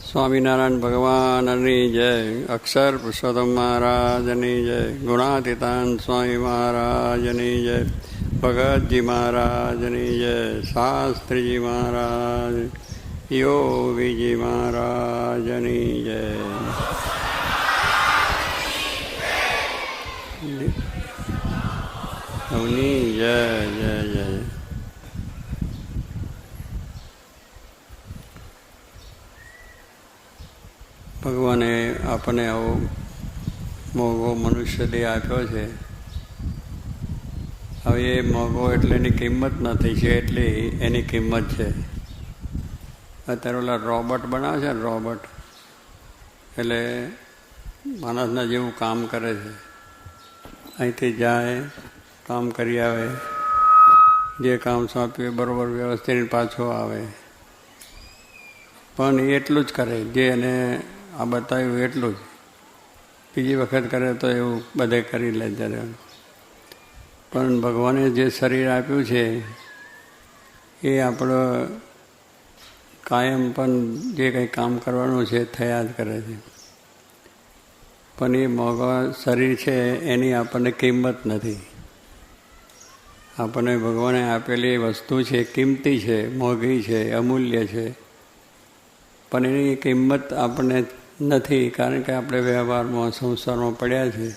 સ્વામિનારાયણ ભગવાનની જય. અક્ષર પુરુષોત્તમ મહારાજની જય. ગુણાતીતાન સ્વામી મહારાજની જય. ભગતજી મહારાજની જય. શાસ્ત્રીજી મહારાજ, યોગીજી મહારાજની જય. અવની જય જય જય. ભગવાને આપણને આવો મોંઘો મનુષ્ય દેહ આપ્યો છે. હવે એ મોંઘો એટલે એની કિંમત નથી છે, એટલી એની કિંમત છે. અત્યારે ઓલા રોબોટ બનાવે છે ને, રોબોટ એટલે માણસના જેવું કામ કરે છે. અહીંથી જાય, કામ કરી આવે, જે કામ સોંપ્યું બરાબર વ્યવસ્થિત પાછો આવે. પણ એ એટલું જ કરે જે એને આ બતાવ્યું એટલું જ. બીજી વખત કરે તો એવું બધે કરી લે ત્યારે. પણ ભગવાને જે શરીર આપ્યું છે એ આપણો કાયમ પણ જે કંઈ કામ કરવાનું છે થયા જ કરે છે. પણ એ મોંઘા શરીર છે એની આપણને કિંમત નથી. આપણને ભગવાને આપેલી વસ્તુ છે, કિંમતી છે, મોંઘી છે, અમૂલ્ય છે, પણ એની કિંમત આપણને નથી, કારણ કે આપણે વ્યવહારમાં સંસારમાં પડ્યા છે.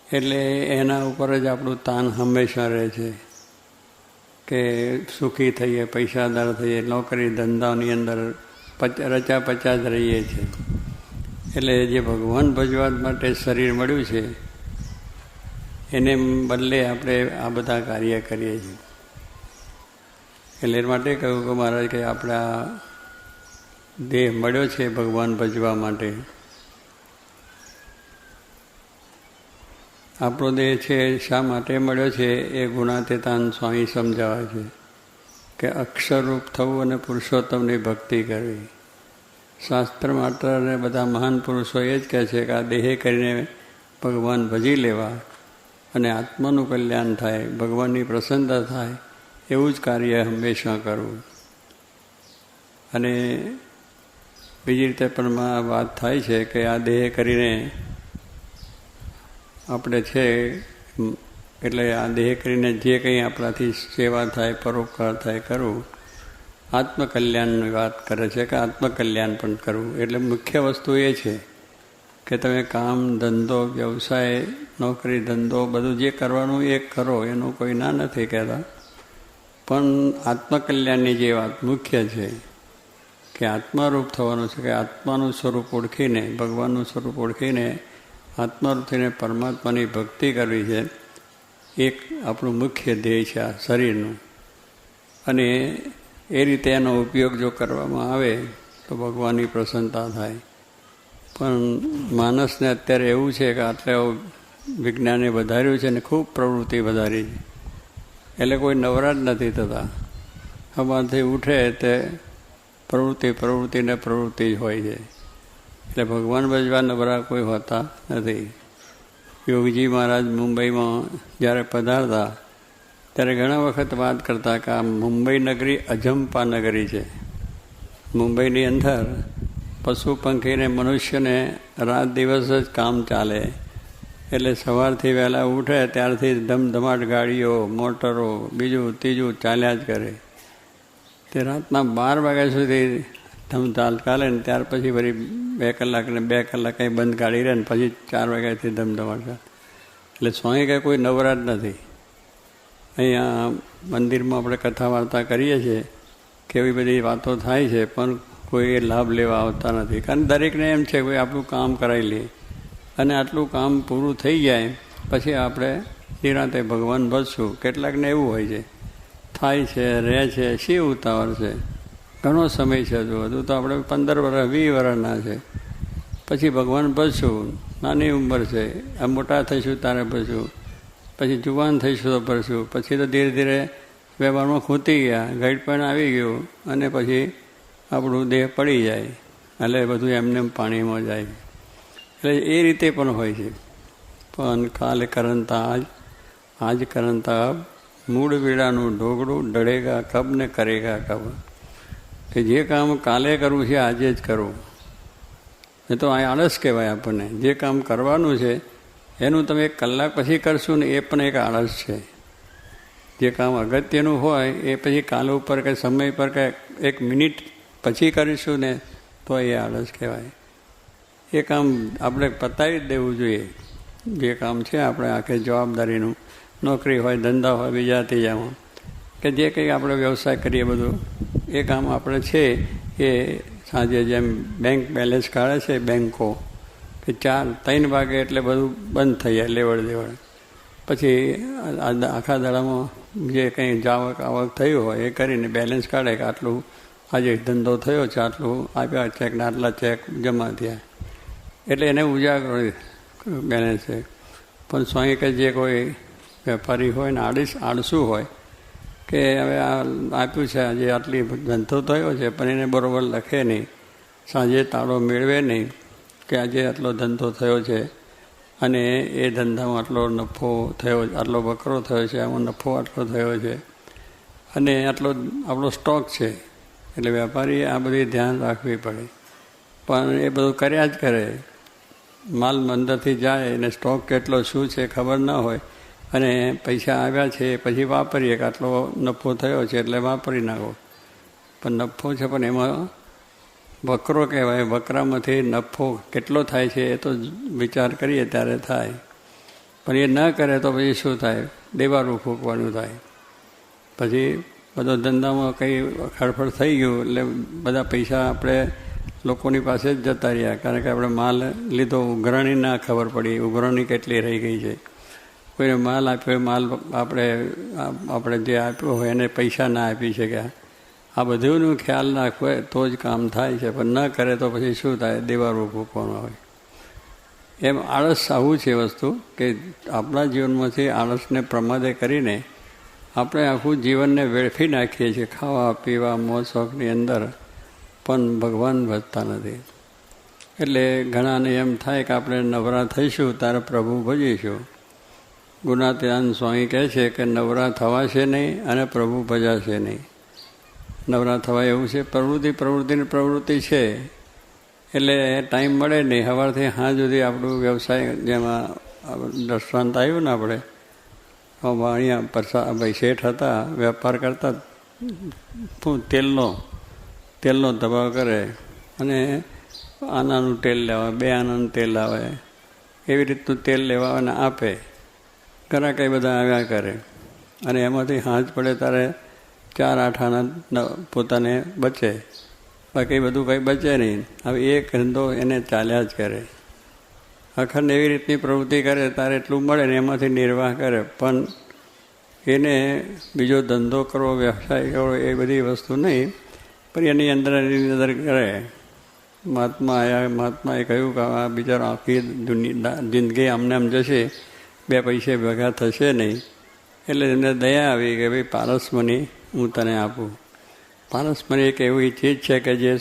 એટલે એના ઉપર જ આપણું તાન હંમેશા રહે છે કે સુખી થઈએ, પૈસાદાર થઈએ, નોકરી ધંધાની અંદર રચા પચા જ રહીએ છીએ. એટલે જે ભગવાન ભજવા માટે શરીર મળ્યું છે એને બદલે આપણે આ બધા કાર્ય કરીએ છીએ. એટલે એ માટે કહ્યું કે મહારાજ કે આપણા દેહ મળ્યો છે ભગવાન ભજવા માટે. આપણો દેહ છે શા માટે મળ્યો છે એ ગુણાતીતાન સ્વામી સમજાવે છે કે અક્ષરરૂપ થવું અને પુરુષોત્તમની ભક્તિ કરવી. શાસ્ત્ર માત્ર અને બધા મહાન પુરુષો એ જ કહે છે કે આ દેહે કરીને ભગવાન ભજી લેવા અને આત્માનું કલ્યાણ થાય, ભગવાનની પ્રસન્નતા થાય એવું જ કાર્ય હંમેશા કરવું. અને બીજી રીતે પણ વાત થાય છે કે આ દેહ કરીને આપણે છે એટલે આ દેહ કરીને જે કંઈ આપણાથી સેવા થાય, પરોપકાર થાય કરવું. આત્મકલ્યાણની વાત કરે છે કે આત્મકલ્યાણ પણ કરવું. એટલે મુખ્ય વસ્તુ એ છે કે તમે કામ ધંધો વ્યવસાય નોકરી ધંધો બધું જે કરવાનું એ કરો, એનું કોઈ ના નથી કહેતા. પણ આત્મકલ્યાણની જે વાત મુખ્ય છે કે આત્મારૂપ થવાનું છે, કે આત્માનું સ્વરૂપ ઓળખીને, ભગવાનનું સ્વરૂપ ઓળખીને આત્મારૂપ થઈને પરમાત્માની ભક્તિ કરવી છે. એક આપણું મુખ્ય ધ્યેય છે આ શરીરનું. અને એ રીતે એનો ઉપયોગ જો કરવામાં આવે તો ભગવાનની પ્રસન્નતા થાય. પણ માણસને અત્યારે એવું છે કે આટલે વિજ્ઞાને વધાર્યું છે ને ખૂબ પ્રવૃત્તિ વધારી છે. એટલે કોઈ નવરા જ નથી થતા. સવારથી ઉઠે તે પ્રવૃત્તિ જ હોય છે. એટલે ભગવાન ભજવા નવરા કોઈ હોતા નથી. યોગીજી મહારાજ મુંબઈમાં જ્યારે પધારતા ત્યારે ઘણા વખત વાત કરતા કે આ મુંબઈ નગરી અજંપા નગરી છે. મુંબઈની અંદર પશુ પંખીને મનુષ્યને રાત દિવસ જ કામ ચાલે. એટલે સવારથી વહેલા ઉઠે ત્યારથી ધમધમાટ ગાડીઓ, મોટરો, બીજું ત્રીજું ચાલ્યા જ કરે. તે રાતના 12 વાગ્યા સુધી ધમધાલ ચાલે ને ત્યાર પછી વળી 2 કલાક ને 2 કલાક કંઈ બંધ કાઢી રહે ને પછી 4 વાગ્યાથી ધમધમાટ ચાલે. એટલે સ્વામી કંઈ કોઈ નવરા જ નથી. અહીંયા મંદિરમાં આપણે કથા વાર્તા કરીએ છીએ કે એવી બધી વાતો થાય છે, પણ કોઈ લાભ લેવા આવતા નથી. કારણ દરેકને એમ છે કે આપણું કામ કરાવી લઈએ અને આટલું કામ પૂરું થઈ જાય પછી આપણે નિરાંતે ભગવાન ભજશું. કેટલાકને એવું હોય છે, થાય છે, રહે છે, શી ઉતાવળ છે, ઘણો સમય છે, હજુ તો આપણે 15 વર્ષ 20 વર્ષના છે, પછી ભગવાન ભજશું. નાની ઉંમર છે, આ મોટા થઈશું તારે ભજશું, પછી જુવાન થઈશું તો ભજશું. પછી તો ધીરે ધીરે વ્યવહારમાં ખૂંટી ગયા, ઘઈટપણ આવી ગયું અને પછી આપણું દેહ પડી જાય. એટલે બધું એમને પાણીમાં જાય. એટલે એ રીતે પણ હોય છે. પણ કાલે કરંતા આજ કરંતા મૂળ વીડાનું ઢોગડું ડળેગા કબ ને કરેગા કબ. કે જે કામ કાલે કરવું છે આજે જ કરવું. એ તો આ આળસ કહેવાય આપણને. જે કામ કરવાનું છે એનું તમે 1 કલાક પછી કરશું ને એ પણ એક આળસ છે. જે કામ અગત્યનું હોય એ પછી કાલ ઉપર કે સમય પર કે 1 મિનિટ પછી કરીશું ને તો એ આળસ કહેવાય. એ કામ આપણે પતાવી જ દેવું જોઈએ. જે કામ છે આપણે આખી જવાબદારીનું, નોકરી હોય, ધંધા હોય, બીજા ત્રીજામાં કે જે કંઈ આપણે વ્યવસાય કરીએ બધું એ કામ આપણે છે એ સાંજે જેમ બેંક બેલેન્સ કાઢે છે બેંકો કે 3 વાગે એટલે બધું બંધ થઈ જાય લેવડ દેવડ. પછી આખા દાડામાં જે કંઈ જાવક આવક થયું હોય એ કરીને બેલેન્સ કાઢે કે આટલું આજે ધંધો થયો છે, આટલું આપ્યા ચેક ને આટલા ચેક જમા થયા, એટલે એને ઉજાગર બેલેન્સ છે. પણ સ્વામી કે જે કોઈ વેપારી હોય ને આળસુ હોય કે હવે આ આપ્યું છે આજે આટલી ધંધો થયો છે પણ એને બરાબર લખે નહીં, સાંજે તાળો મેળવે નહીં કે આજે આટલો ધંધો થયો છે અને એ ધંધામાં આટલો નફો થયો, આટલો બકરો થયો છે, આમાં નફો આટલો થયો છે અને આટલો આપણો સ્ટોક છે. એટલે વેપારીએ આ બધી ધ્યાન રાખવી પડે. પણ એ બધું કર્યા જ કરે. માલ અંદરથી જાય અને સ્ટોક કેટલો શું છે ખબર ના હોય અને પૈસા આવ્યા છે પછી વાપરીએ કે આટલો નફો થયો છે એટલે વાપરી નાખો. પણ નફો છે પણ એમાં બકરો કહેવાય. બકરામાંથી નફો કેટલો થાય છે એ તો વિચાર કરીએ ત્યારે થાય. પણ એ ન કરે તો પછી શું થાય? દેવારું ફૂંકવાનું થાય. પછી બધો ધંધામાં કંઈ ખડફડ થઈ ગયું એટલે બધા પૈસા આપણે લોકોની પાસે જ જતા રહ્યા. કારણ કે આપણે માલ લીધો, ઉઘરાણી ના ખબર પડી, ઉઘરાણી કેટલી રહી ગઈ છે. કોઈને માલ આપ્યો, માલ આપણે જે આપ્યો હોય એને પૈસા ના આપી શક્યા. આ બધુંનો ખ્યાલ રાખવો તો જ કામ થાય છે. પણ ન કરે તો પછી શું થાય? દેવારું ફૂંકવાનું હોય. એમ આળસ આવું છે વસ્તુ કે આપણા જીવનમાંથી આળસને પ્રમાદે કરીને આપણે આખું જીવનને વેડફી નાખીએ છીએ ખાવા પીવા મોજ શોખની અંદર, પણ ભગવાન ભજતા નથી. એટલે ઘણાને એમ થાય કે આપણે નવરા થઈશું ત્યારે પ્રભુ ભજીશું. ગુણાતીતાનંદ સ્વામી કહે છે કે નવરા થવાશે નહીં અને પ્રભુ ભજાશે નહીં. નવરા થવાય એવું છે, પ્રવૃત્તિની પ્રવૃત્તિ છે એટલે ટાઈમ મળે નહીં. સવારથી સાંજ સુધી આપણું વ્યવસાય, જેમાં દૃષ્ટાંત આવ્યું ને આપણે અહીંયા ભાઈ શેઠ હતા, વેપાર કરતા, તેલનો દબાવ કરે અને આનાનું તેલ લેવા, 2 આનાનું તેલ આવે, એવી રીતનું તેલ લેવા અને આપે. ઘણા કંઈ બધા આવ્યા કરે અને એમાંથી હાથ પડે ત્યારે 4-8 આના પોતાને બચે, બાકી બધું કંઈ બચે નહીં. હવે એક ધંધો એને ચાલ્યા જ કરે. અખંડ એવી રીતની પ્રવૃત્તિ કરે ત્યારે એટલું મળે ને એમાંથી નિર્વાહ કરે. પણ એને બીજો ધંધો કરવો, વ્યવસાય કરવો એ બધી વસ્તુ નહીં, પણ એની અંદર કરે. મહાત્મા આવ્યા, મહાત્માએ કહ્યું કે આ બિચારો આખી જિંદગી આમને આમ જશે, 2 પૈસે ભેગા થશે નહીં. એટલે એને દયા આવી કે ભાઈ પારસમણી હું તને આપું. પારસમણી એક એવી ચીજ છે કે જે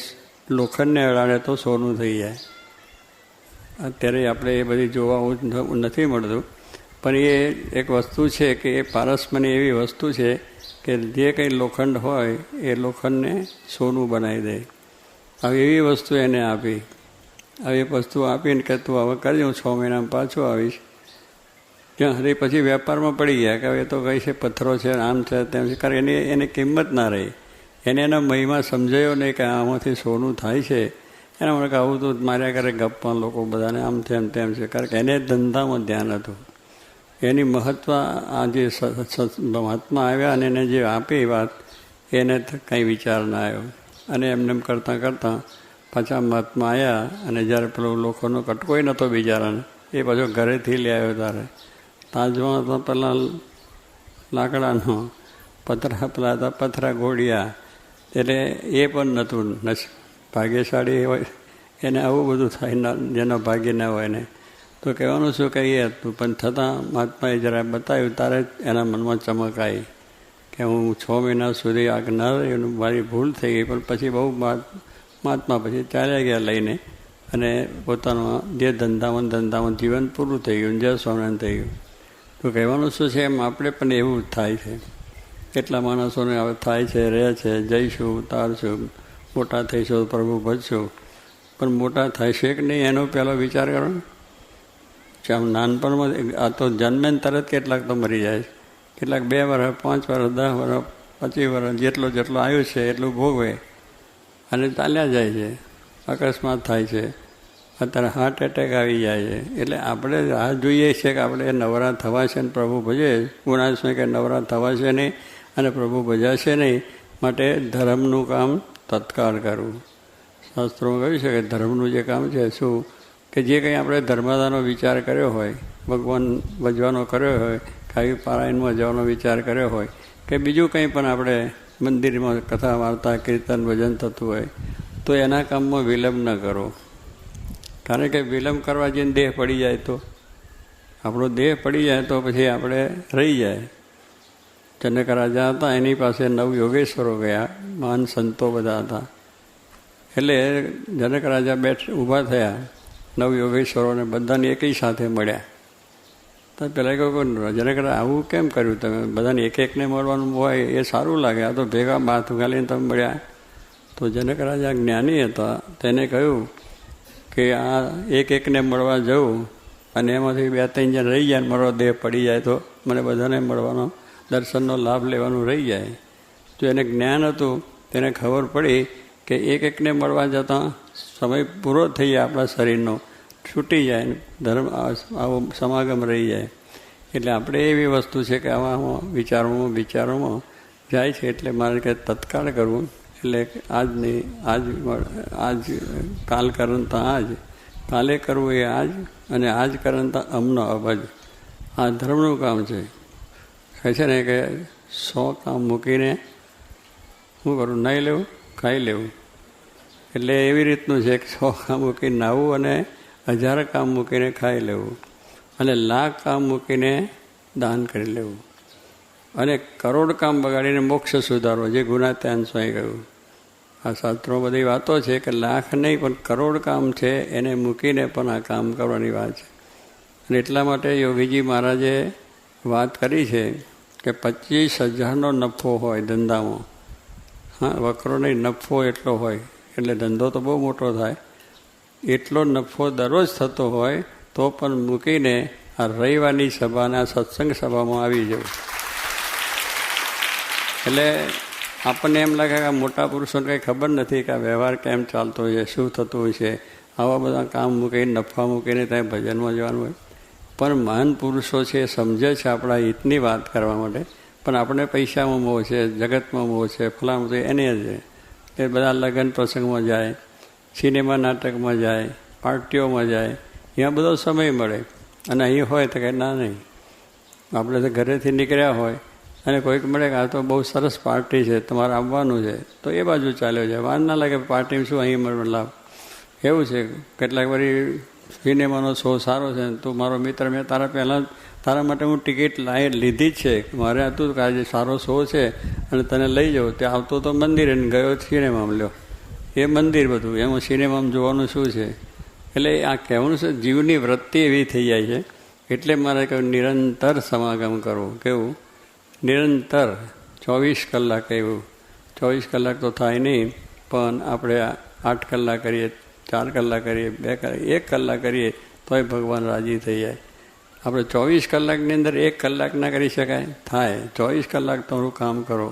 લોખંડને અડાડે તો સોનું થઈ જાય. અત્યારે આપણે એ બધી જોવા નથી મળતું, પણ એ એક વસ્તુ છે કે એ પારસમણી એવી વસ્તુ છે કે જે કંઈ લોખંડ હોય એ લોખંડને સોનું બનાવી દે. હવે એવી વસ્તુ એને આપી. હવે એ વસ્તુ આપીને કે તું હવે કરજે, હું 6 મહિનામાં પાછો આવીશ. ત્યાં સુધી પછી વેપારમાં પડી ગયા કે હવે તો કઈ છે, પથ્થરો છે, આમ છે, તેમ છે. કારણ એની કિંમત ના રહી. એને એના મહિમા સમજાયો નહીં કે આમાંથી સોનું થાય છે. એના માટે આવું તો માર્યા કરે ગપ્પા લોકો બધાને, આમ તેમ છે. કારણ કે એને ધંધામાં ધ્યાન હતું. એની મહત્ત્વ આ જે મહાત્મા આવ્યા અને એને જે આપી વાત, એને કંઈ વિચાર ના આવ્યો. અને એમને કરતાં કરતાં પાછા મહાત્મા આવ્યા અને જ્યારે પેલો લોકોનો કટકોય નહોતો બિચારાને, એ પાછો ઘરેથી લઈ આવ્યો. ત્યારે તાજમાં તો પહેલાં લાકડાનો પેલા હતા પથરા ઘોડિયા, એટલે એ પણ નહોતું. ભાગ્યશાળી હોય એને આવું બધું થાય, જેનો ભાગ્ય ના હોય ને. તો કહેવાનું શું કહીએ હતું, પણ છતાં મહાત્માએ જરા બતાવ્યું ત્યારે એના મનમાં ચમક આવી કે હું 6 મહિના સુધી આગ ન રહ્યું, મારી ભૂલ થઈ ગઈ. પણ પછી બહુ મહાત્મા પછી ચાલ્યા ગયા લઈને, અને પોતાનું જે ધંધામાં જીવન પૂરું થઈ ગયું, જય સ્વામિનારાયણ થઈ ગયું. તો કહેવાનું શું છે, એમ આપણે પણ એવું જ થાય છે. કેટલા માણસોને હવે થાય છે, રહે છે, જઈશું, ઉતારશું, મોટા થઈશો પ્રભુ ભજશો, પણ મોટા થશે કે નહીં એનો પહેલો વિચાર કરો. આમ નાનપણમાં આ તો જન્મે તરત કેટલાક તો મરી જાય છે, કેટલાક 2 વર્ષ 5 વર્ષ 10 વર્ષ 25 વર્ષ જેટલો આવ્યું છે એટલું ભોગવે અને ચાલ્યા જાય છે. અકસ્માત થાય છે, અત્યારે હાર્ટ એટેક આવી જાય છે. એટલે આપણે રાહ જોઈએ છીએ કે આપણે નવરા થવા છે ને પ્રભુ ભજે. ગુણાશ્રય કે નવરા થવા છે નહીં અને પ્રભુ ભજાશે નહીં, માટે ધર્મનું કામ તત્કાળ કરવું. શાસ્ત્રોમાં કહ્યું છે કે ધર્મનું જે કામ છે શું, કે જે કંઈ આપણે ધર્મદાનો વિચાર કર્યો હોય, ભગવાન ભજવાનો કર્યો હોય, કાવ્ય પારાયણમાં જવાનો વિચાર કર્યો હોય, કે બીજું કંઈ પણ આપણે મંદિરમાં કથા વાર્તા કીર્તન ભજન થતું હોય, તો એના કામમાં વિલંબ ન કરો. કારણ કે વિલંબ કરવા જઈને દેહ પડી જાય તો આપણો દેહ પડી જાય તો પછી આપણે રહી જાય. જનક રાજા હતા, એની પાસે 9 યોગેશ્વરો ગયા, મહાન સંતો બધા હતા. એટલે જનક રાજા ઊભા થયા, 9 યોગેશ્વરોને બધાને એકી સાથે મળ્યા. તો પેલા કહ્યું, જનક રાજા આવું કેમ કર્યું તમે? બધાને એકને મળવાનું હોય એ સારું લાગે, આ તો ભેગા માથું ગાલીને તમે મળ્યા. તો જનક રાજા જ્ઞાની હતા, તેને કહ્યું કે આ એકને મળવા જવું અને એમાંથી 2-3 જણ રહી જાય, મારો દેહ પડી જાય તો મને બધાને મળવાનો દર્શનનો લાભ લેવાનું રહી જાય. જો એને જ્ઞાન હતું, તેને ખબર પડી કે એકને મળવા જતાં સમય પૂરો થઈ જાય, આપણા શરીરનો છૂટી જાય, ધર્મ આવો સમાગમ રહી જાય. એટલે આપણે એવી વસ્તુ છે કે આવા વિચારોમાં જાય છે. એટલે મારે કે તત્કાળ કરવું, એટલે આજ કાલ કરતા આજ, કાલે કરવું એ આજ, અને આજ કરતા અમનો અભજ. આ ધર્મનું કામ છે. કહે છે ને કે 100 કામ મૂકીને શું કરું? નાહી લેવું, ખાઈ લેવું. એટલે એવી રીતનું છે કે 100 કામ મૂકીને નાહવું, અને 1000 કામ મૂકીને ખાઈ લેવું, અને 1,00,000 કામ મૂકીને દાન કરી લેવું, અને કરોડ કામ બગાડીને મોક્ષ સુધારો, જે ગુના ત્યાં સ્વાઈ ગયું. આ શાસ્ત્રો બધી વાતો છે કે 1,00,000 નહીં પણ કરોડ કામ છે એને મૂકીને પણ આ કામ કરવાની વાત છે. અને એટલા માટે યોગીજી મહારાજે વાત કરી છે કે 25,000નો નફો હોય ધંધામાં. હા, વકરો નહીં, નફો એટલો હોય, એટલે ધંધો તો બહુ મોટો થાય. એટલો નફો દરરોજ થતો હોય તો પણ મૂકીને આ રવિવારની સભાના સત્સંગ સભામાં આવી જવું. એટલે આપણને એમ લાગે કે આ મોટા પુરુષોને કંઈ ખબર નથી કે આ વ્યવહાર કેમ ચાલતો હોય, શું થતું હોય છે. આવા બધા કામ મૂકીને, નફા મૂકીને ત્યાં ભજનમાં જવાનું હોય. પણ મહાન પુરુષો છે, સમજે છે આપણા હિતની વાત કરવા માટે. પણ આપણે પૈસામાં મોહ છે, જગતમાં મોહ છે, ફલાણું છે, એને જ એ બધા લગ્ન પ્રસંગમાં જાય, સિનેમા નાટકમાં જાય, પાર્ટીઓમાં જાય, ત્યાં બધો સમય મળે. અને અહીં હોય તો કંઈ ના નહીં. આપણે તો ઘરેથી નીકળ્યા હોય અને કોઈક મળે કે આ તો બહુ સરસ પાર્ટી છે, તમારે આવવાનું છે, તો એ બાજુ ચાલ્યો જાય. વાર ના લાગે, પાર્ટીમાં શું અહીં મળે લાભ. એવું છે કેટલાક વારી સિનેમાનો શો સારો છે, તું મારો મિત્ર, મેં તારા માટે હું ટિકિટ લીધી જ છે, મારે હતું કે આજે સારો શો છે અને તને લઈ જાઉં. ત્યાં આવતો તો મંદિરે ગયો સિનેમામાં, લ્યો એ મંદિર બધું, એમાં સિનેમામાં જોવાનું શું છે. એટલે આ કહેવાનું છે, જીવની વૃત્તિ એવી થઈ જાય છે. એટલે મારે કહ્યું નિરંતર સમાગમ કરવું. કેવું? નિરંતર 24 કલાક. એવું 24 કલાક તો થાય નહીં, પણ આપણે 8 કલાક કરીએ, 4 કલાક કરીએ, 2 કલાક, 1 કલાક કરીએ તોય ભગવાન રાજી થઈ જાય. આપણે 24 કલાકની અંદર 1 કલાક ના કરી શકાય? થાય. 24 કલાક તમારું કામ કરો,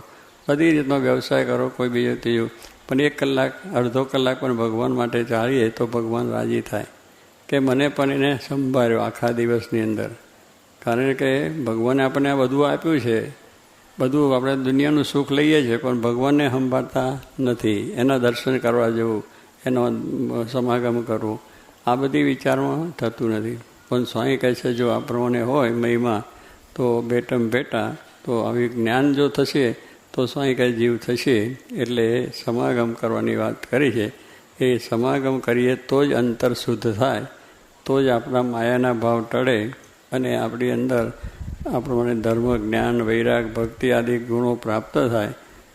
બધી રીતનો વ્યવસાય કરો, કોઈ બીજું ત્રીજું, પણ 1 કલાક, અડધો કલાક પણ ભગવાન માટે ચાલીએ તો ભગવાન રાજી થાય કે મને પણ એને સંભાળ્યો આખા દિવસની અંદર. કારણ કે ભગવાને આપણને આ બધું આપ્યું છે, બધું આપણે દુનિયાનું સુખ લઈએ છીએ, પણ ભગવાનને સંભાળતા નથી. એના દર્શન કરવા જવું, એનો સમાગમ કરવું, આ બધી વિચારમાં થતું નથી. પણ સ્વામી કહે છે જો આ પ્રમાણે હોય મહિમા તો બેટમ બેટા, તો આવી જ્ઞાન જો થશે તો સ્વામી કહે જીવ થશે. એટલે સમાગમ કરવાની વાત કરી છે. એ સમાગમ કરીએ તો જ અંતર શુદ્ધ થાય, તો જ આપણા માયાના ભાવ ટળે અને આપણી અંદર આ પ્રમાણે ધર્મ, જ્ઞાન, વૈરાગ, ભક્તિ આદિ ગુણો પ્રાપ્ત થાય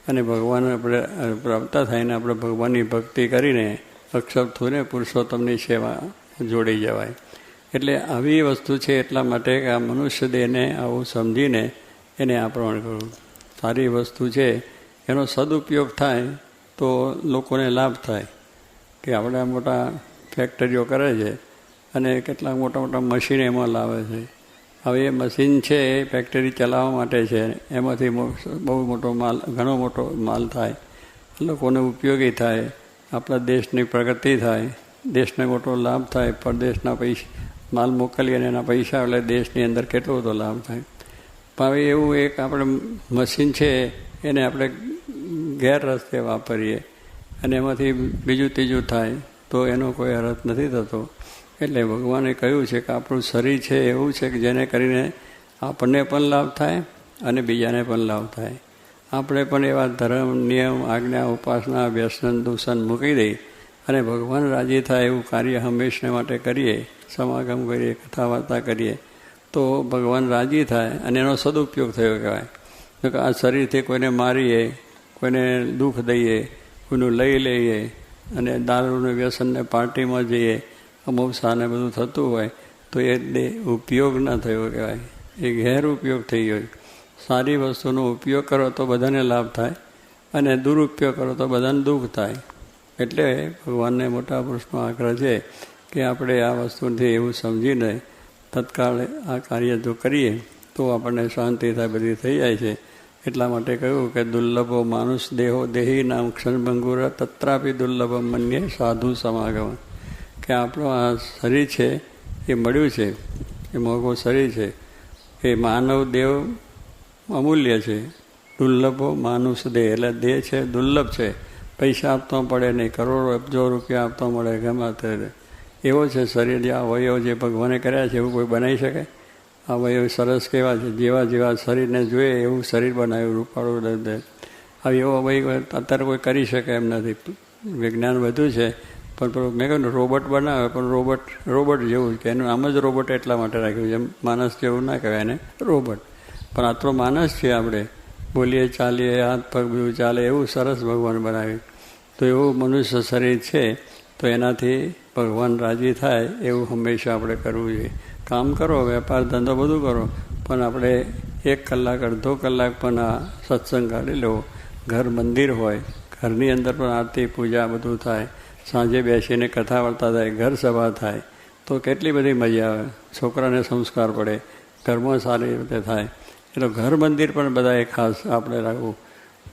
અને ભગવાન આપણે પ્રાપ્ત થાય ને આપણે ભગવાનની ભક્તિ કરીને અક્ષર થઈને પુરુષોત્તમની સેવા જોડી જવાય. એટલે આવી વસ્તુ છે. એટલા માટે કે આ મનુષ્ય દેહને આવું સમજીને એને આ પ્રમાણે કરવું. સારી વસ્તુ છે, એનો સદુપયોગ થાય તો લોકોને લાભ થાય કે આપણે આ મોટા ફેક્ટરીઓ કરે છે અને કેટલાક મોટા મોટા મશીન એમાં લાવે છે. હવે એ મશીન છે એ ફેક્ટરી ચલાવવા માટે છે, એમાંથી બહુ મોટો માલ, ઘણો મોટો માલ થાય, લોકોને ઉપયોગી થાય, આપણા દેશની પ્રગતિ થાય, દેશને મોટો લાભ થાય, પરદેશના પૈસા માલ મોકલીએ અને એના પૈસા એટલે દેશની અંદર કેટલો બધો લાભ થાય. પણ હવે એવું એક આપણે મશીન છે એને આપણે ગેરરસ્તે વાપરીએ અને એમાંથી બીજું ત્રીજું થાય તો એનો કોઈ અર્થ નથી થતો. એટલે ભગવાને કહ્યું છે કે આપણું શરીર છે એવું છે કે જેને કરીને આપણને પણ લાભ થાય અને બીજાને પણ લાભ થાય. આપણે પણ એવા ધર્મ, નિયમ, આજ્ઞા, ઉપાસના, વ્યસન, દૂષણ મૂકી દઈ અને ભગવાન રાજી થાય એવું કાર્ય હંમેશને માટે કરીએ, સમાગમ કરીએ, કથા વાર્તા કરીએ તો ભગવાન રાજી થાય અને એનો સદુપયોગ થયો કહેવાય. તો કે આ શરીરથી કોઈને મારીએ, કોઈને દુઃખ દઈએ, કોઈનું લઈ લઈએ અને દારૂને વ્યસનને પાર્ટીમાં જઈએ, અમુસાને બધું થતું હોય તો એ ઉપયોગ ન થયો કહેવાય, એ ગેરઉપયોગ થઈ ગયો. સારી વસ્તુનો ઉપયોગ કરો તો બધાને લાભ થાય અને દુરુપયોગ કરો તો બધાને દુઃખ થાય. એટલે ભગવાનને મોટા પુરુષનો આગ્રહ છે કે આપણે આ વસ્તુથી એવું સમજીને તત્કાળ આ કાર્ય જો કરીએ તો આપણને શાંતિ થાય, બધી થઈ જાય છે. એટલા માટે કહ્યું કે દુર્લભો માનુષ દેહો દેહી નામ ક્ષણભંગુર તત્રાપી દુર્લભમ મન્યે સાધુ સમાગમ. કે આપણું આ શરીર છે એ મળ્યું છે, એ મોંઘું શરીર છે, એ માનવ દેહ અમૂલ્ય છે. દુર્લભો માનુષ દેહ એટલે દેહ છે દુર્લભ છે, પૈસા આપતો પડે નહીં, કરોડો અબજો રૂપિયા આપતો મળે ગમે તે એવો છે શરીર. જે અવયવ જે ભગવાને કર્યા છે એવું કોઈ બનાવી શકે? અવયવ સરસ કેવા છે, જેવા જેવા શરીરને જોઈએ એવું શરીર બનાવ્યું, રૂપાળું હૃદય. હવે એવો અવયવ અત્યારે કોઈ કરી શકે એમ નથી. વિજ્ઞાન વધુ છે પણ મેં કહ્યું રોબોટ બનાવે પણ રોબોટ જેવું કે એનું આમ જ રોબોટ એટલા માટે રાખ્યું છે, એમ માણસ જેવું ના કહેવાય એને રોબોટ. પણ આ તો માણસ છે, આપણે બોલીએ ચાલીએ, હાથ પગ બધું ચાલે એવું સરસ ભગવાન બનાવ્યું. તો એવું મનુષ્ય શરીર છે તો એનાથી ભગવાન રાજી થાય એવું હંમેશા આપણે કરવું જોઈએ. કામ કરો, વેપાર ધંધો બધું કરો, પણ આપણે 1 કલાક અડધો કલાક પણ આ સત્સંગ કાઢી લો. ઘર મંદિર હોય, ઘરની અંદર પણ આરતી પૂજા બધું થાય, સાંજે બેસીને કથા વાર્તા થાય, ઘર સભા થાય તો કેટલી બધી મજા આવે. છોકરાને સંસ્કાર પડે, ઘરમાં સારી રીતે થાય. એટલે ઘર મંદિર પણ બધાએ ખાસ આપણે રાખવું,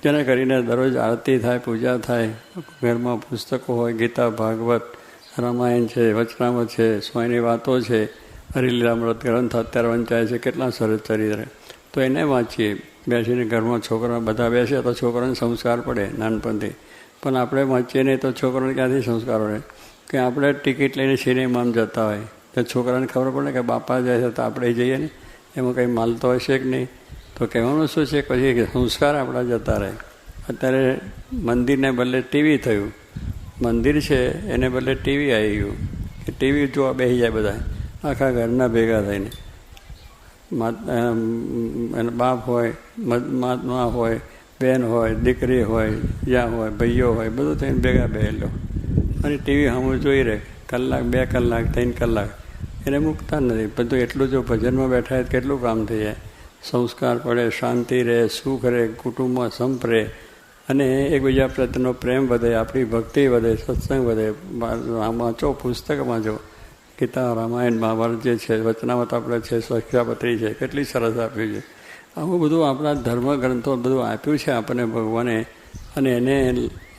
જેને કરીને દરરોજ આરતી થાય, પૂજા થાય, ઘરમાં પુસ્તકો હોય, ગીતા, ભાગવત, રામાયણ છે, વચનામૃત છે, સ્વામીની વાતો છે, હરિલીલામૃત ગ્રંથ અત્યારે વંચાય છે, કેટલા સરસ ચરિત્ર, તો એને વાંચીએ બેસીને. ઘરમાં છોકરા બધા બેસે તો છોકરાને સંસ્કાર પડે નાનપણથી. પણ આપણે વાંચીએ નહીં તો છોકરાને ક્યાંથી સંસ્કાર પડે? કે આપણે ટિકિટ લઈને સિનેમામાં જતા હોય તો છોકરાને ખબર પડે કે બાપા જાય છે તો આપણે જઈએ ને, એમાં કંઈ માલ તો હશે કે નહીં? તો કહેવાનું શું છે પછી કે સંસ્કાર આપણા જતા રહે. અત્યારે મંદિરને બદલે ટીવી થયું, મંદિર છે એને બદલે ટીવી આવી ગયું કે ટીવી જોવા બેસી જાય બધા આખા ઘરના ભેગા થઈને. એના બાપ હોય, મા હોય, બેન હોય, દીકરી હોય, જ્યાં હોય, ભાઈઓ હોય, બધું થઈને ભેગા બેસેલો અને ટીવી સામું જોઈ રહે કલાક, 2 કલાક, 3 કલાક, એને મૂકતા નથી. બધું એટલું જો ભજનમાં બેઠા હોય કેટલું કામ થઈ જાય. સંસ્કાર પડે, શાંતિ રહે, સુખ રહે, કુટુંબમાં સંપ રહે અને એકબીજા પ્રત્યેનો પ્રેમ વધે, આપણી ભક્તિ વધે, સત્સંગ વધે. વાંચો, પુસ્તક વાંચો, ગીતા, રામાયણ, મહાભારત જે છે, વચનામૃત આપણે છે, શિક્ષાપત્રી છે, કેટલી સરસ આપ્યું છે. આવું બધું આપણા ધર્મ ગ્રંથો બધું આપ્યું છે આપણને ભગવાને, અને એને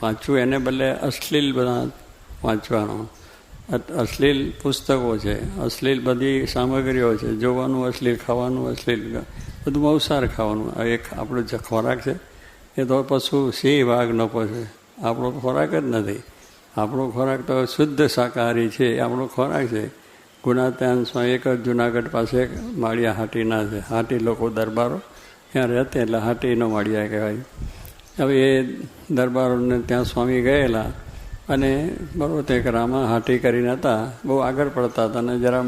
વાંચવું, એને બદલે અશ્લીલ બધા વાંચવાનો, અશ્લીલ પુસ્તકો છે, અશ્લીલ બધી સામગ્રીઓ છે, જોવાનું અશ્લીલ, ખાવાનું અશ્લીલ, બધું માંસાહાર ખાવાનું. એક આપણો જે ખોરાક છે એ તો પશુ સિંહ વાઘ ન પશે, આપણો ખોરાક જ નથી. આપણો ખોરાક તો શુદ્ધ શાકાહારી છે, એ આપણો ખોરાક છે. ગુણાત્યાંશમાં એક જ જુનાગઢ પાસે માળિયા હાટીના છે, હાટી લોકો દરબારો ત્યાં રહેતે એટલે હાટીનો માળિયા કહેવાય. હવે એ દરબારોને ત્યાં સ્વામી ગયેલા અને બરાબર તે એક રામા હાટી કરીને હતા, બહુ આગળ પડતા હતા અને જરા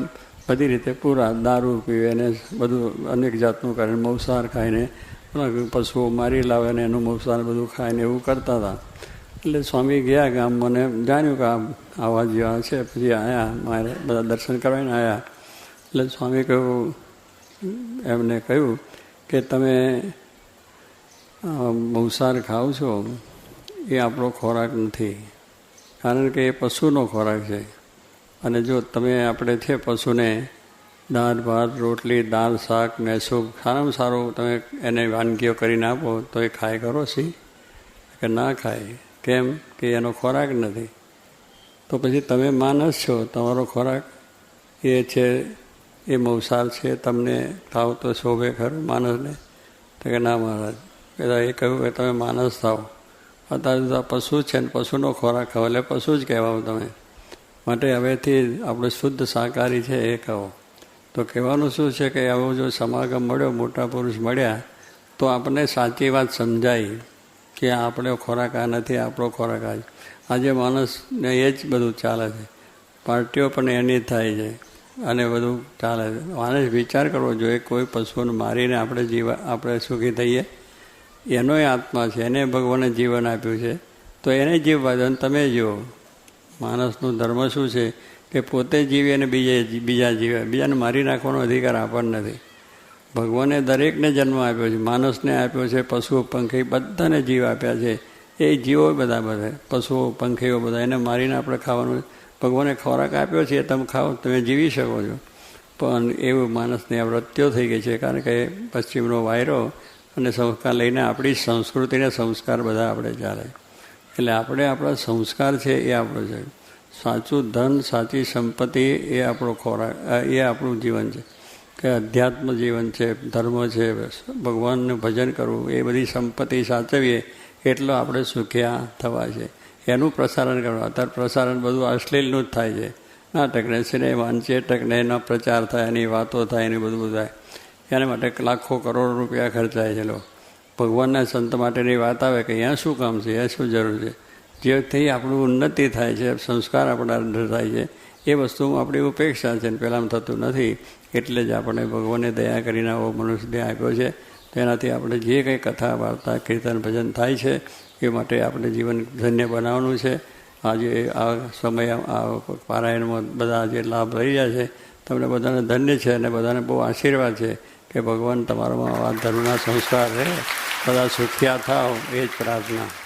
બધી રીતે પૂરા દારૂ પીવે ને બધું અનેક જાતનું કરે, માંસાહાર ખાઈને પશુઓ મારી લાવે ને એનું માંસાહાર બધું ખાઈને એવું કરતા હતા. એટલે સ્વામી ગયા ગામમાં, મને જાણ્યું કે આવા જેવા છે, પછી આવ્યા, મારે બધા દર્શન કરવાને આવ્યા. એટલે સ્વામી એમને કહ્યું કે તમે માંસાહાર ખાઓ છો એ આપણો ખોરાક નથી, કારણ કે એ પશુનો ખોરાક છે. અને જો તમે આપણે છે પશુને દાળ ભાત રોટલી દાળ શાક ને સૂપ સારામાં સારું તમે એને વાનગીઓ કરીને આપો તો એ ખાય ખરો સી કે ના ખાય? કેમ કે એનો ખોરાક નથી. તો પછી તમે માણસ છો, તમારો ખોરાક એ છે એ મંસાહાર છે, તમને ખાવ તો શોભે ખરું માણસને? તો કે ના મહારાજ, પેલા એ કહ્યું કે તમે માણસ થાવ. અત્યારે તો પશુ છે ને પશુનો ખોરાક ખાવ એટલે પશુ જ કહેવાઓ તમે. માટે હવેથી આપણે શુદ્ધ શાકાહારી છે એ કહો. તો કહેવાનું શું છે કે આવો જો સમાગમ મળ્યો, મોટા પુરુષ મળ્યા, તો આપણને સાચી વાત સમજાય કે આપણો ખોરાક આ નથી, આપણો ખોરાક આ. આજે માણસને એ જ બધું ચાલે છે, પાર્ટીઓ પણ એની થાય છે અને બધું ચાલે છે. માણસ વિચાર કરવો જોઈએ, કોઈ પશુઓને મારીને આપણે સુખી થઈએ? એનોય આત્મા છે, એને ભગવાને જીવન આપ્યું છે, તો એને જીવવા દો. તમે જીવો. માણસનો ધર્મ શું છે કે પોતે જીવે અને બીજા જીવે. બીજાને મારી નાખવાનો અધિકાર આપણને નથી. ભગવાને દરેકને જન્મ આપ્યો છે, માણસને આપ્યો છે, પશુઓ પંખી બધાને જીવ આપ્યા છે. એ જીવો બધા પશુઓ પંખીઓ બધા, એને મારીને આપણે ખાવાનું. ભગવાને ખોરાક આપ્યો છે, તમે ખાઓ, તમે જીવી શકો છો. પણ એવું માણસની વૃત્તિઓ થઈ ગઈ છે, કારણ કે પશ્ચિમનો વાયરો અને સંસ્કાર લઈને આપણી સંસ્કૃતિને સંસ્કાર બધા આપણે ચાલે. એટલે આપણે આપણા સંસ્કાર છે એ આપણો છે. સાચું ધન, સાચી સંપત્તિ એ આપણો ખોરાક, એ આપણું જીવન છે, કે અધ્યાત્મ જીવન છે, ધર્મ છે, ભગવાનનું ભજન કરવું, એ બધી સંપત્તિ સાચવીએ એટલો આપણે સુખ્યા થવા છે. એનું પ્રસારણ કરવું. અત્યારે પ્રસારણ બધું અશ્લીલનું જ થાય છે. નાટકને સિનેમા ચેટકને એનો પ્રચાર થાય, એની વાતો થાય, એની બધું થાય. એના માટે લાખો કરોડો રૂપિયા ખર્ચાય છે. ભગવાનના સંત માટેની વાત આવે કે અહીંયા શું કામ છે, અહીંયા શું જરૂર છે? જેથી આપણું ઉન્નતિ થાય છે, સંસ્કાર આપણા અંદર થાય છે, એ વસ્તુમાં આપણી ઉપેક્ષા છે, પહેલાં થતું નથી. એટલે જ આપણે ભગવાને દયા કરીને આવો મનુષ્યને આપ્યો છે. તેનાથી આપણે જે કંઈ કથા વાર્તા કીર્તન ભજન થાય છે એ માટે આપણે જીવન ધન્ય બનાવવાનું છે. આજે આ સમય આ પારાયણમાં બધા જે લાભ લઈ રહ્યા છે, તમને બધાને ધન્ય છે અને બધાને બહુ આશીર્વાદ છે કે ભગવાન તમારામાં આવા ધર્મના સંસ્કાર રહે, બધા સુખિયા થાવ, એ જ પ્રાર્થના.